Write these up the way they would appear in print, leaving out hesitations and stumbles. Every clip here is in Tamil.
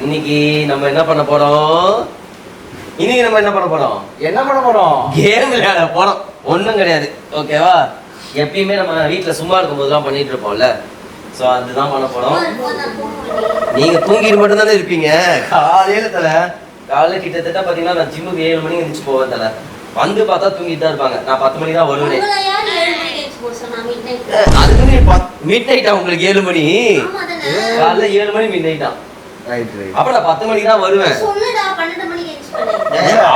இன்னைக்கு நம்ம என்ன பண்ண போறோம்? கேம் விளையாட போறோம். ஒண்ணும் கிடையாது, ஓகேவா? எப்பயுமே நம்ம வீட்டுல சும்மா இருக்கும் போதுதான் பண்ணிட்டு இருப்போம்ல, சோ அதுதான் பண்ண போறோம். நீங்க தூங்கிட்டு மட்டும் தானே இருப்பீங்க. காலையில கிட்டத்தட்ட பாத்தீங்கன்னா நான் ஜிம்முக்கு 7 மணிக்கு எந்திரிச்சு போவேன் தல. வந்து பார்த்தா தூங்கிட்டு தான் இருப்பாங்க. நான் 10 மணிக்கு தான் வருவேன். அதுக்கு மிட் நைட்டா உங்களுக்கு 7 மணி? காலைல 7 மணி மிட் நைட்டா? அப்ப நான் 10 மணிக்கு தான் வருவேன்.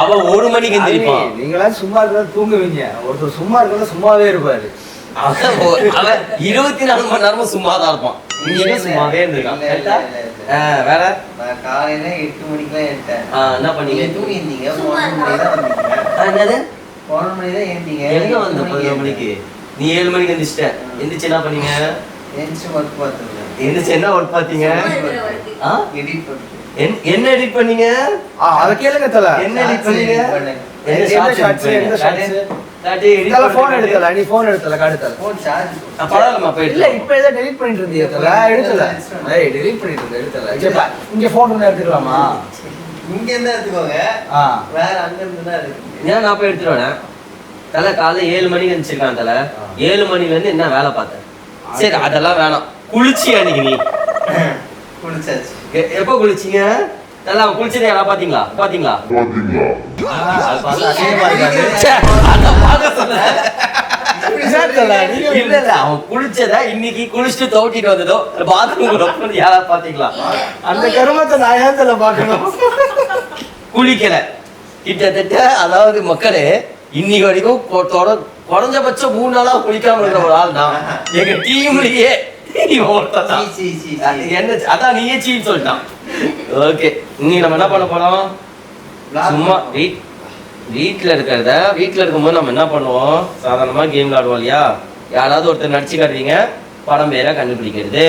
அவ 1 மணிக்கு எந்திரிப்பான். நீங்களா சும்மா இருக்கிறத தூங்குவீங்க, ஒருத்தர் சும்மா இருக்கிறத சும்மாவே இருப்பாரு. அவன் 24 மணி நேரமும் சும்மா தான் இருப்பான். இன்னைக்கு சும்மாவே இருந்திருக்கான். வேற நான் காலையில 8 மணிக்கெல்லாம் ஏறிட்டேன். என்ன பண்ணீங்க? தூங்கி இருந்தீங்க. 4 மணிக்கு தான் வந்தீங்க. என்னது 4 மணிக்கு தான் ஏறிட்டீங்க. எங்க வந்த 4 மணிக்கு? நீ 7 மணிக்கு எந்திரிச்சிட்ட. எந்திரிச்சு என்ன பண்ணீங்க? எந்திரிச்சு ஒர்க் பார்த்துருக்கேன். எந்திரிச்சு என்ன ஒர்க் பார்த்தீங்க? எடிட் பண்ணிட்டு. என்ன எடிட் பண்ணீங்க? அத கேளுங்க தல. என்ன எடிட் பண்ணீங்க? என்ன ஷாட்ஸ், எந்த ஷாட்ஸ்? தல ஃபோன் எடுத்தல, நீ ஃபோன் எடுத்தல, காடுதல. Phone charge. பரவாயில்லமா போயிடு. இல்ல இப்போ ஏதோ டெலீட் பண்ணிட்டு இருந்தீங்க தல, எடுத்தல. ஏய் டெலீட் பண்ணிட்டு இருந்த, எடுத்தல. இங்க ஃபோன் இருந்தா எடுத்துக்கலாமா? இங்க இருந்தா எடுத்துக்கோங்க. வேற அங்க இருந்து தான் இருக்கு. ஏன் நான் போய் எடுத்துட்டு வரேன்? தல காலைல 7 மணிக்கு எந்திரிச்சிருக்கான் தல. 7 மணில இருந்து என்ன வேலை பார்த்தேன்? சரி அதெல்லாம் வேணாம். குளிச்சியா நீ? குளிச்சாச்சு. எப்போ குளிச்சீங்க? நல்லா குளிச்சதே யாரா பாத்தீங்களா? அது பார்த்தா அசிங்கமா இருக்காது. இல்ல அவன் குளிச்சதா இன்னைக்கு குளிச்சுட்டு தோட்டிட்டு வந்ததோ பாத்ரூம் யாரா பாத்தீங்களா? அந்த கருமத்தை நான் ஏன் தல பார்க்கணும்? குளிக்கல கிட்டத்தட்ட. அதாவது மக்களே, இன்னைக்கு வரைக்கும் குறைஞ்சபட்சம் 3 நாளா குளிக்காம இருக்கிற ஒரு ஆள் தான் எங்க டீம்லயே. என்ன அதான் நீயே சீன்னு சொல்லிட்டான். ஓகே, இன்னைக்கு நம்ம என்ன பண்ண போறோம்? சும்மா வீட்டுல இருக்கும்போது நம்ம என்ன பண்ணுவோம்? சாதாரணமா கேம் விளையாடுவோம் இல்லையா? யாராவது ஒருத்தர் நடிச்சு காட்டுறீங்க, படம் பேரை கண்டுபிடிக்கிறது.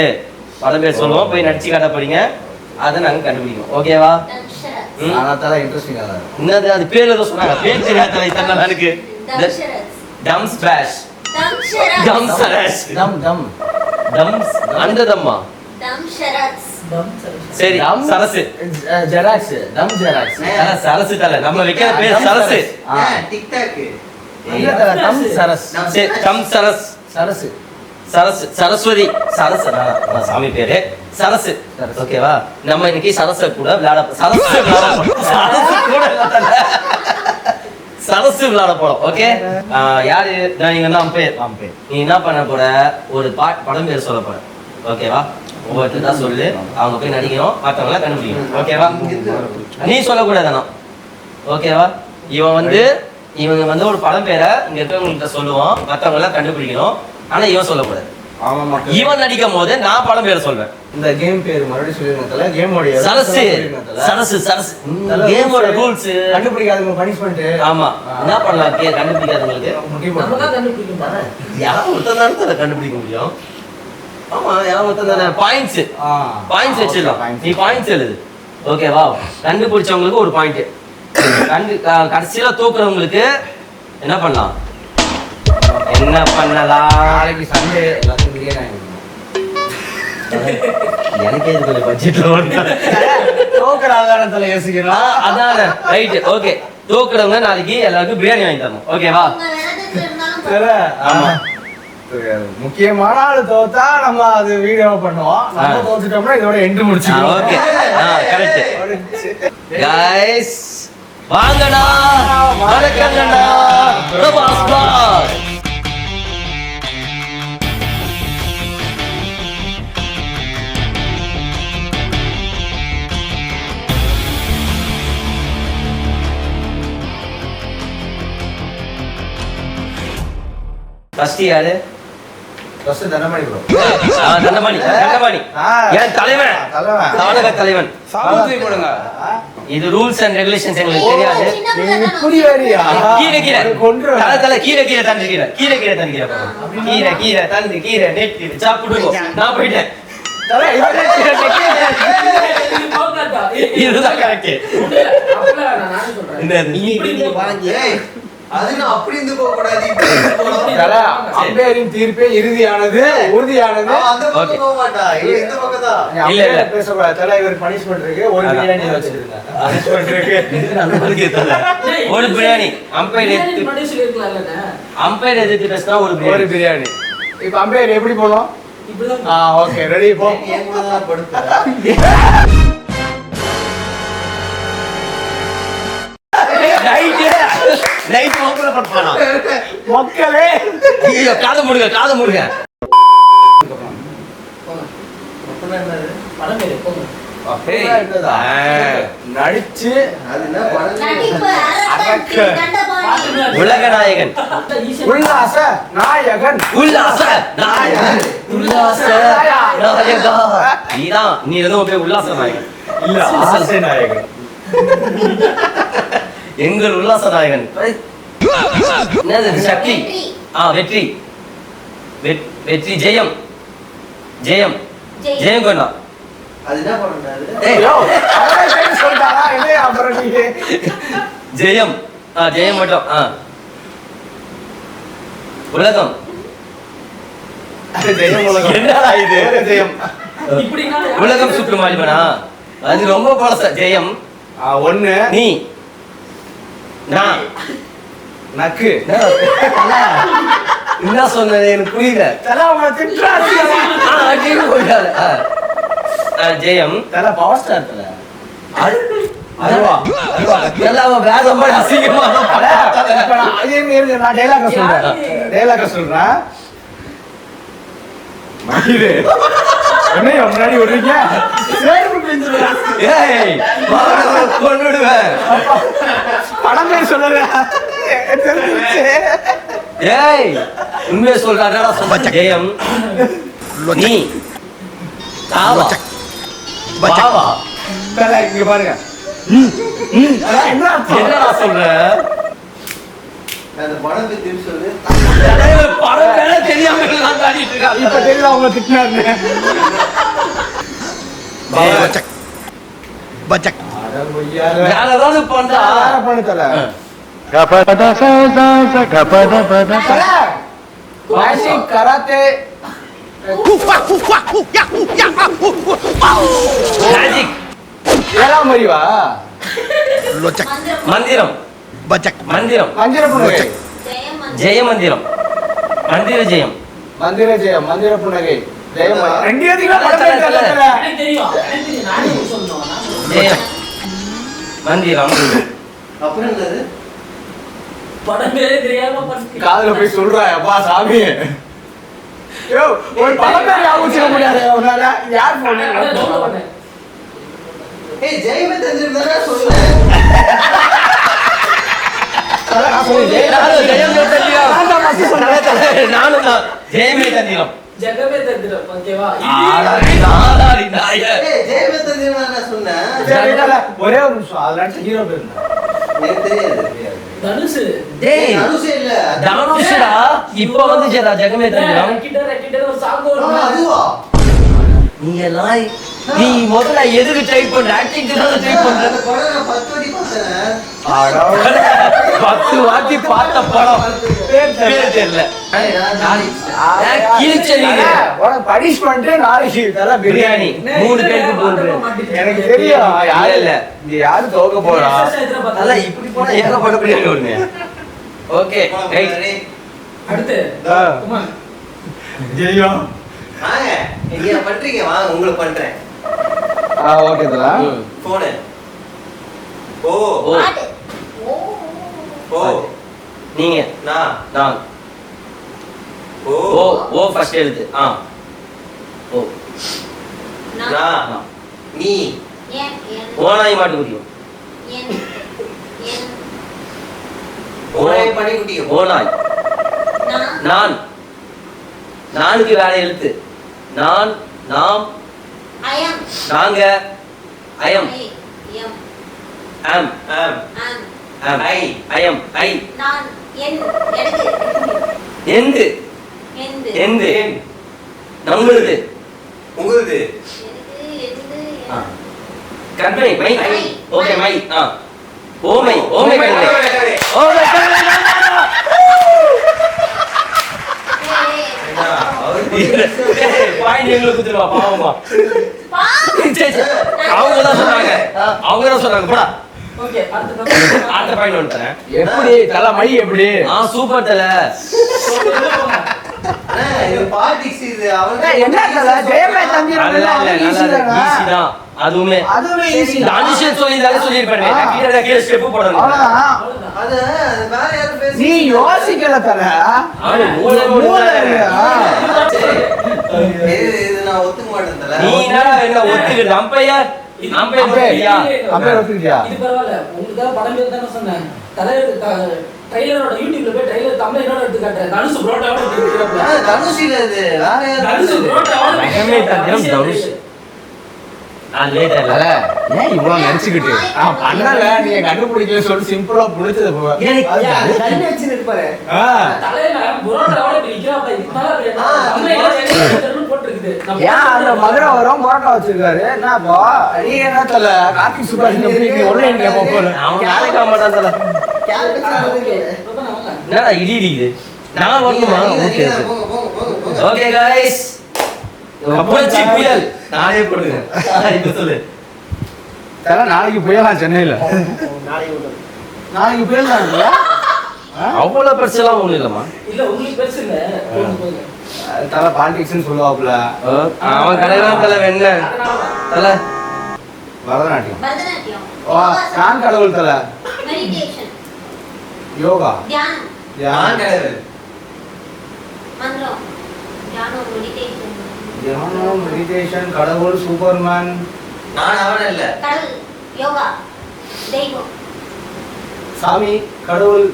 படம் பேர் சொல்லுவோம், போய் நடிச்சு காட்ட போறீங்க, அதை நாங்க கண்டுபிடிக்கணும். ஓகேவா? இன்ட்ரெஸ்டிங்கா என்னது அது பேர் ஏதோ சொன்னாங்க, பேர் தெரியாத இத்தனை இருக்கு. டம்ஸ் பேஷ், டம்ஸ் சரஸ், டம்ஸ் அந்த தம்மா சரி சரசு ஜெராக்ஸ், டம் ஜெராக்ஸ். சரசு தல நம்ம வைக்கிற பேர் சரசு. டிக்டாக் இல்ல தல, டம் சரஸ். சரி டம் சரஸ், சரசு சரஸ் சரஸ்வதி சரஸ் சாமி பேரு சரசு. ஓகேவா? நம்ம இன்னைக்கு சரச கூட விளையாட சரசு விளையாட போறோம். ஓகே, யாரு? நீங்க தான் பேர். நீ என்ன பண்ண போற? ஒரு படம் பேர் சொல்ல போற. ஓகேவா? ஒவ்வொருத்தர் தான் சொல்லு, அவங்க போய் நடிக்கணும், மற்றவங்கள கண்டுபிடிக்கணும். ஓகேவா? நீ சொல்லக்கூடாது. ஓகேவா? இவங்க வந்து ஒரு படம் பேரை இங்க இருக்கவங்கள்ட்ட சொல்லுவோம், மற்றவங்க எல்லாம் கண்டுபிடிக்கணும். ஆனா இவன் சொல்லக்கூடாது. இவன் நடிக்கும் போது நான் படம் பேரை சொல்வேன். இந்த கேம் பேர் மறுபடியும் சொல்லிருந்தல, கேமோட சரசு சரசு சரசு கேமோட ரூல்ஸ். கண்டுபிடிக்காதவங்க பனிஷ்மென்ட். ஆமா, என்ன பண்ணலாம்? கண்டுபிடிக்காதவங்களுக்கு யாரும் ஒருத்தர் தானே கண்டுபிடிக்க முடியும். ஆமா, யாரும் ஒருத்தர் தானே. பாயிண்ட்ஸ் வச்சிடலாம். நீ பாயிண்ட்ஸ் எழுது. ஓகேவா? கண்டுபிடிச்சவங்களுக்கு ஒரு பாயிண்ட். கடைசியில தூக்குறவங்களுக்கு என்ன பண்ணலாம்? நாளைக்கு சண்டே எல்லாத்தையும் பிரியாணி எனக்கே இது கொஞ்சம் பட்ஜெட்ல தோக்குற ஆதாரத்துல யோசிக்கிறோம். அதான ரைட். ஓகே, தூக்குறவங்க நாளைக்கு எல்லாருக்கும் பிரியாணி வாங்கி தரணும். ஓகேவா? ஆமா, முக்கியமான ஆளு தோத்தா நம்ம அது வீடியோ பண்ணுவோம். நம்ம தோத்துட்டோம்னா இதோட எண்டு முடிச்சுக்கலாம். Okay, correct. गाइस வாங்கடா, வணக்கங்கடா, பிரபாஸ் பாஸ். ஃபர்ஸ்ட் யாரு? First Dhanamani bro. தனமணி ஏன் தலைவன், நாடக தலைவன். சாவுதி போடுங்க. இது ரூல்ஸ் அண்ட் ரெகுலேஷன்ஸ் எங்களுக்கு தெரியாது. நீ இப்படி வரியா? கீரை தல கீரை தந்து கீரை நெட் சாப்பிடுங்க. நான் போயிட்டேன். இதுதான் கரெக்ட். நீ இப்படி வாங்கி அது நான் அப்படி இருந்து போக கூடாது இப்படி இருந்து போகணும். தல, அம்பையரின் தீர்ப்பே இறுதியானது உறுதியானது. அவன் அந்த பக்கம் Okay. போக மாட்டான் இவன் இந்த பக்கம் தான். இல்ல இல்ல பேசக்கூடாது தல, இவர் பனிஷ்மெண்ட் இருக்கு. ஒரு பிரியாணி வச்சிருங்க. பனிஷ்மெண்ட் இருக்கு. அந்த மாதிரி கேட்கல. ஒரு பிரியாணி அம்பையர் எதிர்த்து பேசினா ஒரு ஒரு பிரியாணி. பிரியாணி. இப்ப அம்பையர் எப்படி போனோம்? ஓகே ரெடி போ. என் கூட தான் படுப்பேன். நைட் ஓபன் பண்ணானா மக்களே ஐயோ காது மூடுங்க அப்படின்னா என்னது? நடிச்சு அது என்ன படம்? உலக நாயகன் உல்லாச நாயகன். நீதான் நீ ஏதோ போய் உல்லாச நாயகன் இல்ல ஆசை நாயகன். எங்கள் உல்லாச நாயகன் என்னது சக்தி வெற்றி வெற்றி ஜெயம் கொண்டா அது என்ன படம்? ஐயோ, அவரே பேர் சொல்லிட்டாரா? இல்லையா அப்புறம் நீங்க? ஜெயம் ஜெயம் மட்டும் உலகம் ஜெயம் உலகம். என்னடா இது? ஜெயம். உலகம் சுற்றும் வாலிபனா அது ரொம்ப பழச. ஜெயம் ஒண்ணு நீ நான் நக்கு. என்ன சொன்னது எனக்கு புரியல. தல அவனை திட்டுறாரு. ஜெயம் தல பவர் ஸ்டார் தல. அதுவா எல்லாம் வேற மாதிரி அசிங்கமா இப்ப நான் டைலாக சொல்றேன். மகிழே என்னைய முன்னாடி விடுறீங்க? ஏய் கொன்னுடுவேன். படம் பேர் சொல்லல. ஏய் உண்மையை சொல்றாடா சொல்ல. ஜெயம் நீ தாவா பாவா தல இங்க பாருங்க. என்னடா சொல்ற? அந்த படத்தை திருப்பி சொல்லு. படம் வேற தெரியாம எல்லாம் தாண்டிட்டு இருக்காங்க. இப்ப தெரியல அவங்க திட்டினாரு. வேற ஏதாவது பண்றா வேற பண்ணு தல. கிளாசிக் கராத்தே மேஜிக் ஏழாம் அறிவா? மந்திரம் மந்திரம் மந்திர புன்னகை. ஜெய மந்திரம் மந்திர ஜெயம் மந்திர ஜெயம் மந்திர புன்னகை. ஜெயம் ரெண்டு பேத்துக்கு படம் பேர் தெரியல. ஜெயம் மந்திரம் அப்புறம் என்னது? காதுல போய் சொல்றா அப்பா சாமி. யோ ஒரு படம் பேர் ஞாபகம் வச்சுக்க முடியாது உன்னால. யார் போன? ஏய் ஜெயமே தெரிஞ்சிருந்தா சொல்லுங்க. நானும் ஜெயமே தந்திரம் ஜெகமே தந்திரம் ஓகேவா? ஏய் ஜெயமே தெரிஞ்சிருந்தா நான் சொன்னேன். சரி, இல்ல, இல்ல, ஒரே ஒரு நிமிஷம். அதுல நடிச்ச ஹீரோ பேர் என்ன? எனக்கு தெரியாது. தனுஷ். டேய் அனுசே இல்ல. தனுஷ்டா இப்போ வந்து ஜெகமே தந்திரம். ரெக்கிட்டர் ஒரு சாங் ஆமா, வரும். அதுவா? நீ எல்லாம் நீ முதல்ல எதுக்கு ட்ரை பண்ற? ஆக்டிங் தான் ட்ரை பண்ற. அந்த படம் நான் 10 வாட்டி பார்த்தேன். 10 வாட்டி பார்த்த படம் பேர் தெரியல. உனக்கு பனிஷ்மெண்ட் நாளைக்கு தர பிரியாணி. 3 பேருக்கு போடுற. எனக்கு தெரியும் யாரு இல்ல. இங்க யாரு தோக்க போறா? அத இப்படி போனா ஏகப்பட்ட பிரியாணி ஒண்ணு. Okay right. அடுத்து ஆ. குமார். ஜெயம். வாங்க நீங்க பண்றீங்க வாங்க உங்களுக்கு பண்றேன். ஓகே தல. போன். ஓ ஓ ஓ நீங்க நான் ஓ ஓ ஓ ஃபர்ஸ்ட் எழுத்து. ஓ நான் நீ ஓனாய் மாட்டு குடியும். ஓனாய் பண்ணி குட்டியும். ஓனாய் நான் நான்கு வேற எழுத்து. நான் நாம் நாங்க ஐயம் ஆம் ஐ ஐயம் ஐ எந்து எந்து நம்மளுது உங்களுது. கற்பனை மை ஓகே மை ஓமை ஓமை கற்பனை ஓமை கற்பனை பாயிண்ட் எங்களுக்கு குத்துருவா பாவமா. அவங்க தான் சொன்னாங்க போடா. ஓகே அடுத்த பாயிண்ட் வந்துட்டேன். எப்படி தலை மை எப்படி சூப்பர் தல. இது பாலிடிக்ஸ் இது என்ன தலை ஜெயமே தம்பி ஈஸி தான் அதுவுமே ஈஸி டான்ஷன் சொல்லிருப்பேன். கீழே கீழே ஸ்டெப் போடணும். அவ்வளவுதான். அது வேற யாரும் பேசி நீ யோசிக்கல தலை மூளை இது நான் ஒத்துக்க மாட்டேன் தல. நீ என்ன ஒத்துக்கிட்டு அம்பையர் அம்பையர் ஒத்துக்கிட்டியா இது பரவாயில்ல. உங்களுக்காக படம் பேர் தானே சொன்னேன். ட்ரைலரோட யூடியூப்ல போய் ட்ரைலர் தமிழோட எடுத்து காட்டுறேன். தனுஷ் புரோட்டாவோட எடுத்து காட்டுறேன். தனுஷ் இல்ல இது வேற யாரும் தனுஷ் புரோட்டாவோட மகமே தந்திரம் தனுஷ். நான் லேட்டா இல்ல. ஏன் இவ்வளவு நடிச்சுக்கிட்டு பண்ணல நீ கண்டுபிடிக்கல சொல்லி சிம்பிளா புடிச்சது தலையில புரோட்டாவோட இப்படி நிக்கிறாப்பா. இதுனால தமிழோட போட்டுருக்குது. ஏன் அந்த மதுரை வரும் பரோட்டா வச்சிருக்காரு என்ன அப்போ நீ என்ன தல கார்த்திக் சுப்ராஜ் ஒன்லைன் கேட்ப போல அவன் நாளைக்கு மாட்டான் தல. என்னடா இடி இடிக்குது. நான் வரணுமா? Okay okay guys. கப்பல்ச்சி புயல் நானே போடுறேன். இப்ப சொல்லு. தல நாளைக்கு புயலாம் சென்னையில நாளைக்கு புயல் தான் அவ்வளவு பிரச்சனைலாம் ஒண்ணும் இல்லம்மா. இல்ல உங்களுக்கு பெருசு இல்ல. தல பாலிடிக்ஸ்னு சொல்லுவாப்புல அவன் கடையெல்லாம் தல வெண்ண தல பரதநாட்டியம் பரதநாட்டியம் நான் கடவுள் தல மெடிடேஷன் யோகா தியானம் நான் கிடையாது. மந்திரம் தியானம் மெடிடேஷன் தியானம் மெடிடேஷன் கடவுள் சூப்பர்மேன் நான் அவன் இல்ல. கடவுள் யோகா தெய்வம் சாமி கடவுள்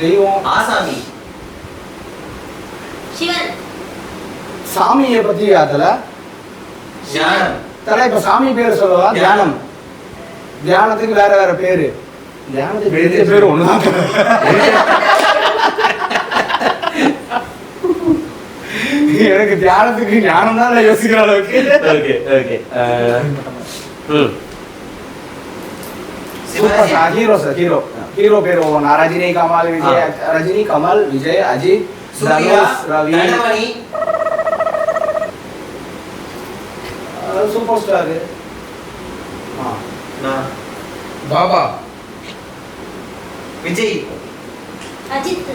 தெய்வம் ஆசாமி சிவன் சாமியை பத்தி தல ஞானம் தல இப்ப சாமி பேர் சொல்லவா தியானம் தியானத்துக்கு வேற வேற பேரு தியானத்துக்கு பேர் ஒண்ணுதான் எனக்கு தியானத்துக்கு ஞானம் தான் யோசிக்கிற அளவுக்கு okay okay super star hero sir hero பேர் ஒவ்வொன்றா ரஜினி கமல் விஜய் அஜித் சூர்யா தனுஷ் ரவி தண்டமணி சூப்பர் ஸ்டார் நான் பாபா விஜய் அஜித்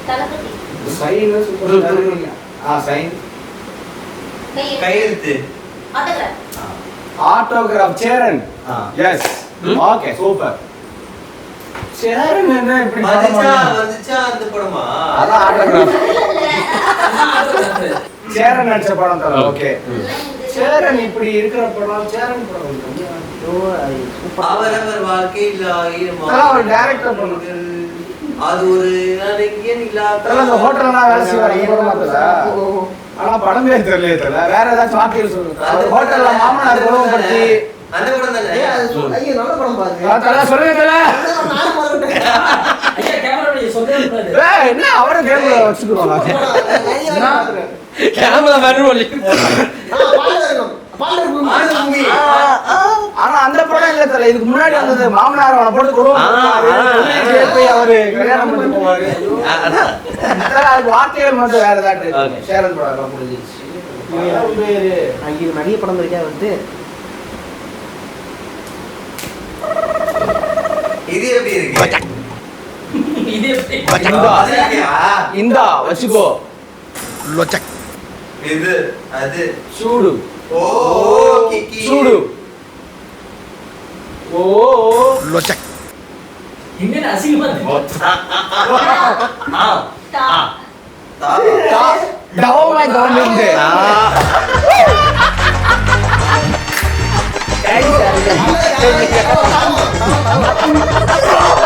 தளபதி சைன் சூப்பர் ஸ்டார் சைன் கையெழுத்து autograph autograph Cheran S okay super Cheran என்ன இப்படி வந்துச்சா அந்த படமா? அதான் ஆட்டோகிராஃப் சேரன் நடிச்ச படம் தர ஓகே சேரன் இப்படி இருக்கிற படம் சேரன் படம் அவரவர் வாழ்க்கையில் ஆயிரம் ஒரு டைரக்டர் பண்ணுது அது ஒரு இலக்கியம் இல்லாத அந்த ஹோட்டல்ல வேலை செய்வாங்க ஆனா படம் பேர் தெரியல வேற ஏதாச்சும் வார்த்தைகள் சொல்லுங்க அந்த ஹோட்டல்ல மாமனார் குடும்பம் பத்தி அந்த படம் தானே? ஐயோ நல்ல படம் பாருங்க. சொல்லுங்க ஐயா கேமரா நீ சொல்லவே கூடாது. என்ன அவரை கேமரா வச்சுக்குவாங்க கேமரா மேன் ஆனா அந்த படம் இல்ல தல இதுக்கு முன்னாடி வந்தது மாமனார் அவனை போட்டு குடும்பம் போய் அவரு கல்யாணம் பண்ணி போவாரு அதுக்கு வார்த்தைகள் மட்டும் வேற ஏதாட்டு சேரன் படம் முடிஞ்சிருச்சு நிறைய படம் இருக்கா வந்து இது எப்படி இருக்கு? இது எப்படி? இந்தா வச்சுக்கோ இது அது சூடு ஓ கிக்கி சூடு ஓ என்ன அசிங்கமா இருக்கு. டவுமா கவர்மெண்ட் நல்ல